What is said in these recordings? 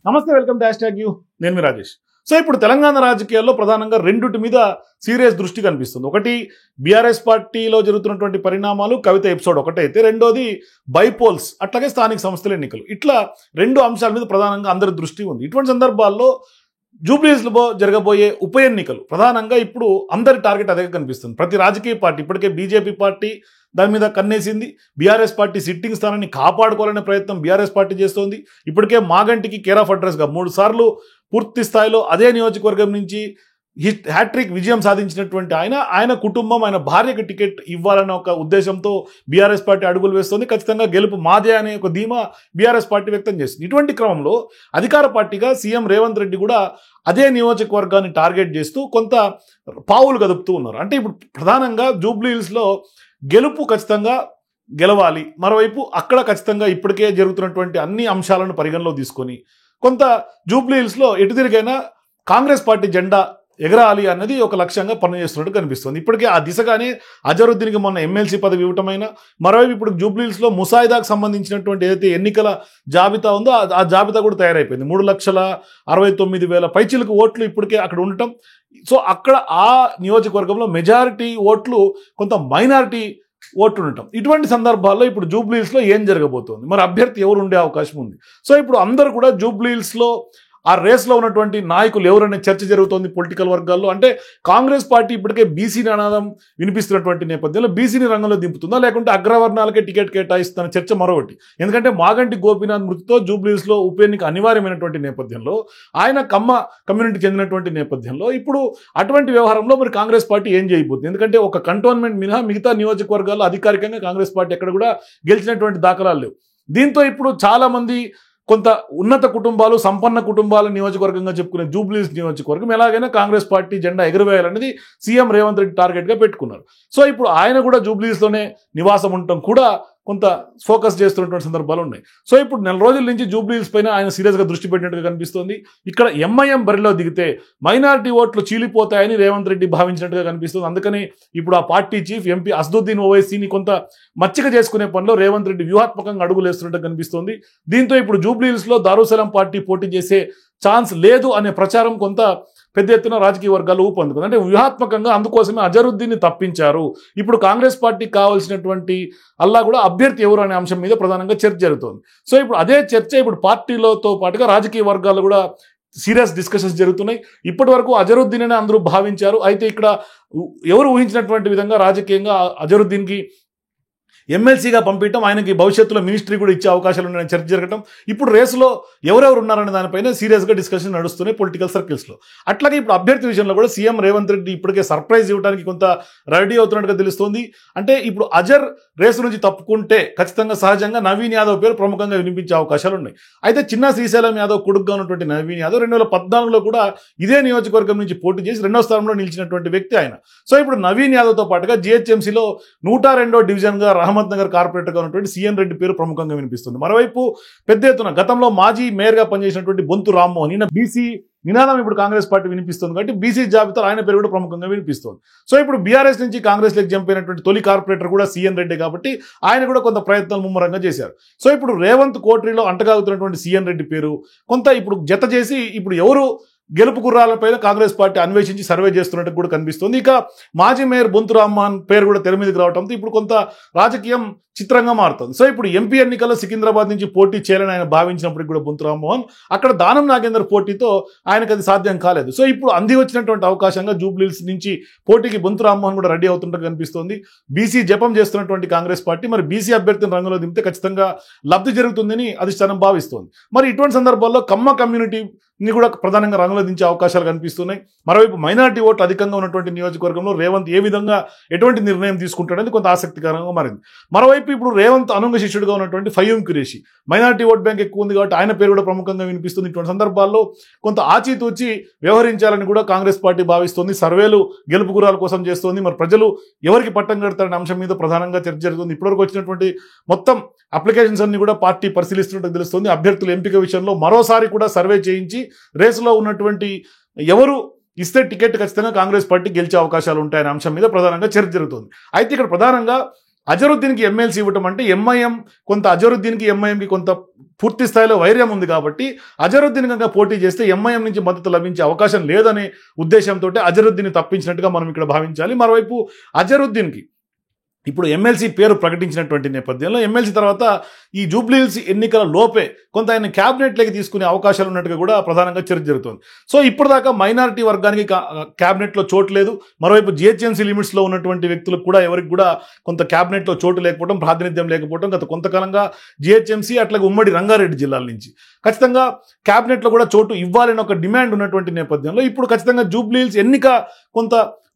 నమస్తే, welcome to #you. నేను మీ Rajesh. So ఇప్పుడు తెలంగాణ రాజకీయాల్లో ప్రధానంగా రెండుటి మీద సీరియస్ దృష్టి కనిపిస్తుంది. ఒకటి బీఆర్ఎస్ పార్టీలో జరుగుతున్నటువంటి పరిణామాలు, కవిత ఎపిసోడ్ ఒకటైతే, రెండోది బైపోల్స్, అట్లాగే స్థానిక సంస్థల ఎన్నికలు. ఇట్లా రెండు అంశాల మీద ప్రధానంగా అందరి దృష్టి ఉంది. ఇటువంటి సందర్భాల్లో జూబ్లీహిల్స్లో జరగబోయే ఉప ఎన్నికలు ప్రధానంగా ఇప్పుడు అందరి టార్గెట్ అదే కనిపిస్తుంది. ప్రతి రాజకీయ పార్టీ, ఇప్పటికే బీజేపీ పార్టీ దాని మీద కన్నేసింది. బీఆర్ఎస్ పార్టీ సిట్టింగ్ స్థానాన్ని కాపాడుకోవాలనే ప్రయత్నం బీఆర్ఎస్ పార్టీ చేస్తోంది. ఇప్పటికే మాగంటికి కేర్ ఆఫ్ అడ్రస్గా 3 సార్లు పూర్తి స్థాయిలో అదే నియోజకవర్గం నుంచి హ్యాట్రిక్ విజయం సాధించినటువంటి ఆయన కుటుంబం, ఆయన భార్యకి టికెట్ ఇవ్వాలనే ఒక ఉద్దేశంతో బీఆర్ఎస్ పార్టీ అడుగులు వేస్తుంది. ఖచ్చితంగా గెలుపు మాదే అనే ఒక ధీమా బీఆర్ఎస్ పార్టీ వ్యక్తం చేస్తుంది. ఇటువంటి క్రమంలో అధికార పార్టీగా సీఎం రేవంత్ రెడ్డి కూడా అదే నియోజకవర్గాన్ని టార్గెట్ చేస్తూ కొంత పావులు కదుపుతూ ఉన్నారు. అంటే ఇప్పుడు ప్రధానంగా జూబ్లీహిల్స్లో గెలుపు ఖచ్చితంగా గెలవాలి, మరోవైపు అక్కడ ఖచ్చితంగా ఇప్పటికే జరుగుతున్నటువంటి అన్ని అంశాలను పరిగణలో తీసుకొని కొంత జూబ్లీహిల్స్లో ఎటు తిరిగైనా కాంగ్రెస్ పార్టీ జెండా ఎగరాలి అన్నది ఒక లక్ష్యంగా పనిచేస్తున్నట్టు కనిపిస్తుంది. ఇప్పటికే ఆ దిశగానే అజరుద్దీన్కి మొన్న ఎమ్మెల్సీ పదవి ఇవ్వటమైనా, మరోవైపు ఇప్పుడు జూబ్లీహిల్స్లో ముసాయిదాకు సంబంధించినటువంటి ఏదైతే ఎన్నికల జాబితా ఉందో ఆ జాబితా కూడా తయారైపోయింది. 3,69,000 పైచిలకు ఓట్లు ఇప్పటికే అక్కడ ఉండటం. సో అక్కడ ఆ నియోజకవర్గంలో మెజారిటీ ఓట్లు కొంత మైనారిటీ ఓట్లు ఉండటం. ఇటువంటి సందర్భాల్లో ఇప్పుడు జూబ్లీహిల్స్లో ఏం జరగబోతోంది, మరి అభ్యర్థి ఎవరు ఉండే అవకాశం ఉంది? సో ఇప్పుడు అందరూ కూడా జూబ్లీహిల్స్లో ఆ రేస్లో ఉన్నటువంటి నాయకులు ఎవరనే చర్చ జరుగుతోంది పొలిటికల్ వర్గాల్లో. అంటే కాంగ్రెస్ పార్టీ ఇప్పటికే బీసీ నినాదం వినిపిస్తున్నటువంటి నేపథ్యంలో బీసీని రంగంలో దింపుతుందా, లేకుంటే అగ్రవర్ణాలకే టికెట్ కేటాయిస్తున్న చర్చ మరొకటి. ఎందుకంటే మాగంటి గోపీనాథ్ మృతితో జూబ్లీహిల్స్లో ఉప ఎన్నిక అనివార్యమైనటువంటి నేపథ్యంలో, ఆయన కమ్మ కమ్యూనిటీకి చెందినటువంటి నేపథ్యంలో ఇప్పుడు అటువంటి వ్యవహారంలో మరి కాంగ్రెస్ పార్టీ ఏం చేయబోతుంది? ఎందుకంటే ఒక కంటోన్మెంట్ మినహా మిగతా నియోజకవర్గాల్లో అధికారికంగా కాంగ్రెస్ పార్టీ ఎక్కడ కూడా గెలిచినటువంటి దాఖలాలు లేవు. దీంతో ఇప్పుడు చాలామంది కొంత ఉన్నత కుటుంబాలు, సంపన్న కుటుంబాల నియోజకవర్గంగా చెప్పుకునే జూబ్లీహిల్స్ నియోజకవర్గం ఎలాగైనా కాంగ్రెస్ పార్టీ జెండా ఎగురవేయాలనేది సీఎం రేవంత్ రెడ్డి టార్గెట్గా పెట్టుకున్నారు. సో ఇప్పుడు ఆయన కూడా జూబ్లీహిల్స్లోనే నివాసం ఉండటం కూడా కొంత ఫోకస్ చేస్తున్నటువంటి సందర్భాలు ఉన్నాయి. సో ఇప్పుడు 4 రోజుల నుంచి జూబ్లీహిల్స్ పైన ఆయన సీరియస్గా దృష్టి పెట్టినట్టుగా కనిపిస్తోంది. ఇక్కడ ఎంఐఎం బరిలో దిగితే మైనారిటీ ఓట్లు చీలిపోతాయని రేవంత్ రెడ్డి భావించినట్టుగా కనిపిస్తుంది. అందుకని ఇప్పుడు ఆ పార్టీ చీఫ్ ఎంపీ అసదుద్దీన్ ఓవైసీని కొంత మచ్చిక చేసుకునే పనిలో రేవంత్ రెడ్డి వ్యూహాత్మకంగా అడుగులు వేస్తున్నట్టుగా కనిపిస్తోంది. దీంతో ఇప్పుడు జూబ్లీహిల్స్లో దారుసలాం పార్టీ పోటీ చేసే ఛాన్స్ లేదు అనే ప్రచారం కొంత పెద్ద ఎత్తున రాజకీయ వర్గాలు ఊపందుకుంది. అంటే వ్యూహాత్మకంగా అందుకోసమే అజరుద్దీన్ని తప్పించారు. ఇప్పుడు కాంగ్రెస్ పార్టీకి కావాల్సినటువంటి అల్లా కూడా అభ్యర్థి ఎవరు అనే అంశం మీద ప్రధానంగా చర్చ జరుగుతోంది. సో ఇప్పుడు అదే చర్చ ఇప్పుడు పార్టీలతో పాటుగా రాజకీయ వర్గాలు కూడా సీరియస్ డిస్కషన్స్ జరుగుతున్నాయి. ఇప్పటి వరకు అజరుద్దీన్ అని అందరూ భావించారు. అయితే ఇక్కడ ఎవరు ఊహించినటువంటి విధంగా రాజకీయంగా అజరుద్దీన్కి ఎమ్మెల్సీగా పంపించడం, ఆయనకి భవిష్యత్తులో మినిస్ట్రీ కూడా ఇచ్చే అవకాశాలు ఉన్నాయని చర్చ జరగడం, ఇప్పుడు రేసులో ఎవరెవరు ఉన్నారనే దానిపైన సీరియస్గా డిస్కషన్ నడుస్తున్నాయి పొలిటికల్ సర్కిల్స్లో. అట్లాగే ఇప్పుడు అభ్యర్థి విషయంలో కూడా సీఎం రేవంత్ రెడ్డి ఇప్పటికే సర్ప్రైజ్ ఇవ్వడానికి కొంత రెడీ అవుతున్నట్టుగా తెలుస్తోంది. అంటే ఇప్పుడు అజర్ రేసు నుంచి తప్పుకుంటే ఖచ్చితంగా సహజంగా నవీన్ యాదవ్ పేరు ప్రముఖంగా వినిపించే అవకాశాలు ఉన్నాయి. అయితే చిన్న శ్రీశైలం యాదవ్ కొడుకుగా ఉన్నటువంటి నవీన్ యాదవ్ 2014లో కూడా ఇదే నియోజకవర్గం నుంచి పోటీ చేసి 2వ స్థానంలో నిలిచినటువంటి వ్యక్తి ఆయన. సో ఇప్పుడు నవీన్ యాదవ్తో పాటుగా జీహెచ్ఎంసీలో 102వ డివిజన్గా అహ్మద్ నగర్ కార్పొరేటర్గా ఉన్నటువంటి సీఎన్ రెడ్డి పేరు ప్రముఖంగా వినిపిస్తుంది. మరోవైపు పెద్ద ఎత్తున గతంలో మాజీ మేయర్గా పనిచేసినటువంటి బొంతు రామ్మోహన్, ఈయన బీసీ నినాదం ఇప్పుడు కాంగ్రెస్ పార్టీ వినిపిస్తుంది కాబట్టి బీసీ జాబితాలో ఆయన పేరు కూడా ప్రముఖంగా వినిపిస్తుంది. సో ఇప్పుడు బీఆర్ఎస్ నుంచి కాంగ్రెస్లోకి జంప్ అయినటువంటి తొలి కార్పొరేటర్ కూడా సీఎన్ రెడ్డి కాబట్టి ఆయన కూడా కొంత ప్రయత్నాలు ముమ్మరంగా చేశారు. సో ఇప్పుడు రేవంత్ కోటరీలో అంటగాగుతున్నటువంటి సీఎన్ రెడ్డి పేరు కొంత ఇప్పుడు జత చేసి ఇప్పుడు ఎవరు గెలుపు గుర్రాలపైన కాంగ్రెస్ పార్టీ అన్వేషించి సర్వే చేస్తున్నట్టు కూడా కనిపిస్తుంది. ఇక మాజీ మేయర్ బొంతు రామ్మోహన్ పేరు కూడా తెర మీదకి రావడంతో ఇప్పుడు కొంత రాజకీయం చిత్రంగా మారుతుంది. సో ఇప్పుడు ఎంపీ ఎన్నికల్లో సికింద్రాబాద్ నుంచి పోటీ చేయాలని ఆయన భావించినప్పటికీ కూడా బొంతు రామ్మోహన్ అక్కడ దానం నాగేందర్ పోటీతో ఆయనకు అది సాధ్యం కాలేదు. సో ఇప్పుడు అంది వచ్చినటువంటి అవకాశంగా జూబ్లీహిల్స్ నుంచి పోటీకి బొంతు రామ్మోహన్ కూడా రెడీ అవుతున్నట్టు కనిపిస్తోంది. బీసీ జపం చేస్తున్నటువంటి కాంగ్రెస్ పార్టీ మరి బీసీ అభ్యర్థిని రంగంలో దింపితే ఖచ్చితంగా లబ్ధి జరుగుతుందని అధిష్టానం భావిస్తోంది. మరి ఇటువంటి సందర్భాల్లో కమ్మ కమ్యూనిటీని కూడా ప్రధానంగా రంగంలో దించే అవకాశాలు కనిపిస్తున్నాయి. మరోవైపు మైనారిటీ ఓట్లు అధికంగా ఉన్నటువంటి నియోజకవర్గంలో రేవంత్ ఏ విధంగా ఎటువంటి నిర్ణయం తీసుకుంటాడనేది కొంత ఆసక్తికరంగా మారింది. మరోవైపు ఇప్పుడు రేవంత్ అనుంగ శిష్యుడిగా ఉన్నటువంటి ఫయ్యూమ్ ఖురేషి మైనారిటీ ఓట్ బ్యాంక్ ఎక్కువ ఉంది కాబట్టి ఆయన పేరు కూడా ప్రముఖంగా వినిపిస్తుంది. ఇటువంటి సందర్భాల్లో కొంత ఆచితూచి వ్యవహరించాలని కూడా కాంగ్రెస్ పార్టీ భావిస్తోంది. సర్వేలు గెలుపు గురాల కోసం చేస్తోంది. మరి ప్రజలు ఎవరికి పట్టం కడతారనే అంశం మీద ప్రధానంగా చర్చ జరుగుతుంది. ఇప్పటివరకు వచ్చినటువంటి మొత్తం అప్లికేషన్స్ అన్ని కూడా పార్టీ పరిశీలిస్తున్నట్టు తెలుస్తుంది. అభ్యర్థుల ఎంపిక విషయంలో మరోసారి కూడా సర్వే చేయించి రేసులో ఉన్నటువంటి ఎవరు ఇస్తే టికెట్ ఖచ్చితంగా కాంగ్రెస్ పార్టీ గెలిచే అవకాశాలు ఉంటాయనే అంశం మీద ప్రధానంగా చర్చ జరుగుతుంది. అయితే ఇక్కడ ప్రధానంగా అజరుద్దీన్కి ఎమ్మెల్సీ ఇవ్వటం అంటే ఎంఐఎం కొంత అజరుద్దీన్కి ఎంఐఎంకి కొంత పూర్తి స్థాయిలో వైర్యం ఉంది కాబట్టి అజరుద్దీన్ కనుక పోటీ చేస్తే ఎంఐఎం నుంచి మద్దతు లభించే అవకాశం లేదనే ఉద్దేశంతో అజరుద్దీన్ తప్పించినట్టుగా మనం ఇక్కడ భావించాలి. మరోవైపు అజరుద్దీన్కి ఇప్పుడు ఎమ్మెల్సీ పేరు ప్రకటించినటువంటి నేపథ్యంలో ఎమ్మెల్సీ తర్వాత ఈ జూబ్లీహిల్స్ ఎన్నికల లోపే కొంత ఆయన క్యాబినెట్లోకి తీసుకునే అవకాశాలు ఉన్నట్టుగా కూడా ప్రధానంగా చర్చ జరుగుతుంది. సో ఇప్పుడు దాకా మైనారిటీ వర్గానికి క్యాబినెట్లో చోటు లేదు. మరోవైపు జిహెచ్ఎంసీ లిమిట్స్లో ఉన్నటువంటి వ్యక్తులకు కూడా ఎవరికి కూడా కొంత క్యాబినెట్లో చోటు లేకపోవడం, ప్రాతినిధ్యం లేకపోవడం గత కొంతకాలంగా జిహెచ్ఎంసీ అట్లాగే ఉమ్మడి రంగారెడ్డి జిల్లాల నుంచి ఖచ్చితంగా క్యాబినెట్లో కూడా చోటు ఇవ్వాలని ఒక డిమాండ్ ఉన్నటువంటి నేపథ్యంలో ఇప్పుడు ఖచ్చితంగా జూబ్లీహిల్స్ ఎన్నిక కొంత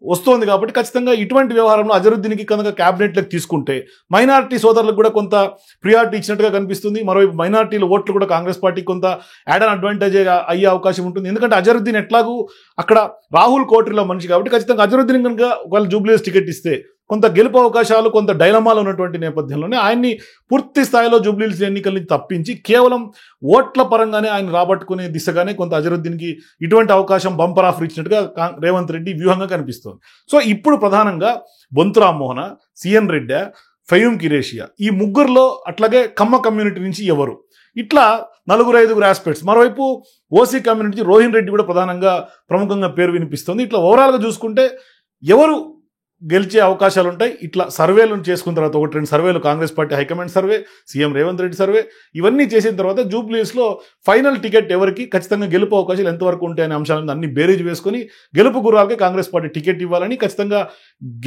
వస్తోంది కాబట్టి ఖచ్చితంగా ఇటువంటి వ్యవహారంలో అజరుద్దీన్కి కనుక క్యాబినెట్లకు తీసుకుంటే మైనారిటీ సోదరులకు కూడా కొంత ప్రియారిటీ ఇచ్చినట్టుగా కనిపిస్తుంది. మరోవైపు మైనారిటీల ఓట్లు కూడా కాంగ్రెస్ పార్టీకి కొంత యాడ్ అన్ అడ్వాంటేజ్ అయ్యే అవకాశం ఉంటుంది. ఎందుకంటే అజరుద్దీన్ ఎట్లాగూ అక్కడ రాహుల్ కోటరీలో మనిషి కాబట్టి ఖచ్చితంగా అజరుద్దీన్ కనుక ఒకవేళ జూబ్లీహిల్స్ టికెట్ ఇస్తే కొంత గెలుపు అవకాశాలు కొంత డైలమాలు ఉన్నటువంటి నేపథ్యంలోనే ఆయన్ని పూర్తి స్థాయిలో జూబ్లీహిల్స్ ఎన్నికల నుంచి తప్పించి కేవలం ఓట్ల పరంగానే ఆయన రాబట్టుకునే దిశగానే కొంత అజరుద్దీన్కి ఇటువంటి అవకాశం బంపర్ ఆఫర్ ఇచ్చినట్టుగా రేవంత్ రెడ్డి వ్యూహంగా కనిపిస్తోంది. సో ఇప్పుడు ప్రధానంగా బొంతు రామ్మోహన, సిఎన్ రెడ్డి, ఫయూమ్ కిరేషియా ఈ ముగ్గురులో అట్లాగే కమ్మ కమ్యూనిటీ నుంచి ఎవరు ఇట్లా 4-5 ఆస్పెక్ట్స్. మరోవైపు ఓసీ కమ్యూనిటీ రోహిన్ రెడ్డి కూడా ప్రధానంగా ప్రముఖంగా పేరు వినిపిస్తుంది. ఇట్లా ఓవరాల్గా చూసుకుంటే ఎవరు గెలిచే అవకాశాలు ఉంటాయి. ఇట్లా సర్వేలను చేసుకున్న తర్వాత 1-2 సర్వేలు Congress party high command survey, CM Revanth Reddy survey ఇవన్నీ చేసిన తర్వాత జూబ్లీహిల్స్లో ఫైనల్ టికెట్ ఎవరికి ఖచ్చితంగా గెలుపు అవకాశాలు ఎంతవరకు ఉంటాయనే అంశాలను అన్ని బేరీజ్ వేసుకొని గెలుపు గుర్రాలకే కాంగ్రెస్ పార్టీ టికెట్ ఇవ్వాలని ఖచ్చితంగా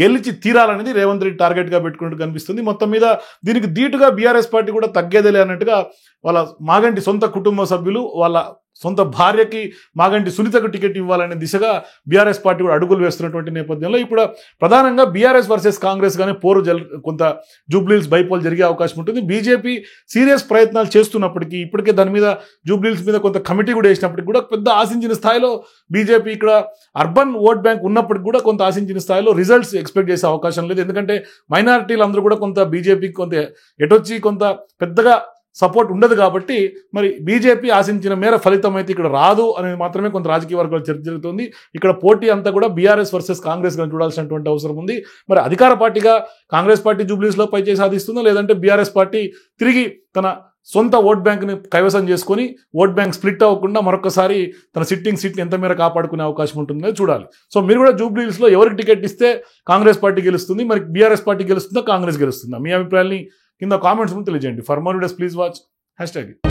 గెలిచి తీరాలనేది రేవంత్ రెడ్డి టార్గెట్గా పెట్టుకున్నట్టు కనిపిస్తుంది. మొత్తం మీద దీనికి ధీటుగా బీఆర్ఎస్ పార్టీ కూడా తగ్గేదేలే అన్నట్టుగా వాళ్ళ మాగంటి సొంత కుటుంబ సభ్యులు వాళ్ళ సొంత భార్యకి మాగంటి సునీతకు టికెట్ ఇవ్వాలనే దిశగా బీఆర్ఎస్ పార్టీ కూడా అడుగులు వేస్తున్నటువంటి నేపథ్యంలో ఇప్పుడు ప్రధానంగా బీఆర్ఎస్ వర్సెస్ కాంగ్రెస్ గానే పోరు కొంత జూబ్లీహిల్స్ బైపోల్ జరిగే అవకాశం ఉంటుంది. బీజేపీ సీరియస్ ప్రయత్నాలు చేస్తున్నప్పటికీ ఇప్పటికే దాని మీద జూబ్లీహిల్స్ మీద కొంత కమిటీ కూడా వేసినప్పటికీ కూడా పెద్ద ఆశించిన స్థాయిలో బీజేపీ ఇక్కడ అర్బన్ ఓట్ బ్యాంక్ ఉన్నప్పటికీ కూడా కొంత ఆశించిన స్థాయిలో రిజల్ట్స్ ఎక్స్పెక్ట్ చేసే అవకాశం లేదు. ఎందుకంటే మైనారిటీలు అందరూ కూడా కొంత బీజేపీకి కొంత ఎటొచ్చి కొంత పెద్దగా సపోర్ట్ ఉండదు కాబట్టి మరి బీజేపీ ఆశించిన మేర ఫలితం అయితే ఇక్కడ రాదు అనేది మాత్రమే కొంత రాజకీయ వర్గాలు చర్చ జరుగుతుంది. ఇక్కడ పోటీ అంతా కూడా బీఆర్ఎస్ వర్సెస్ కాంగ్రెస్ గా చూడాల్సినటువంటి అవసరం ఉంది. మరి అధికార పార్టీగా కాంగ్రెస్ పార్టీ జూబ్లీహిల్స్లో పైచేయి సాధిస్తుందో లేదంటే బీఆర్ఎస్ పార్టీ తిరిగి తన సొంత ఓట్ బ్యాంక్ని కైవసం చేసుకొని ఓట్ బ్యాంక్ స్ప్లిట్ అవ్వకుండా మరొకసారి తన సిట్టింగ్ సీట్ని ఎంత మేర కాపాడుకునే అవకాశం ఉంటుందో చూడాలి. సో మీరు కూడా జూబ్లీహిల్స్లో ఎవరికి టికెట్ ఇస్తే కాంగ్రెస్ పార్టీ గెలుస్తుంది, మరి బీఆర్ఎస్ పార్టీ గెలుస్తుందా, కాంగ్రెస్ గెలుస్తుందా? మీ అభిప్రాయాన్ని కింద కామెంట్స్ తెలియజేయండి. For more videos please watch #.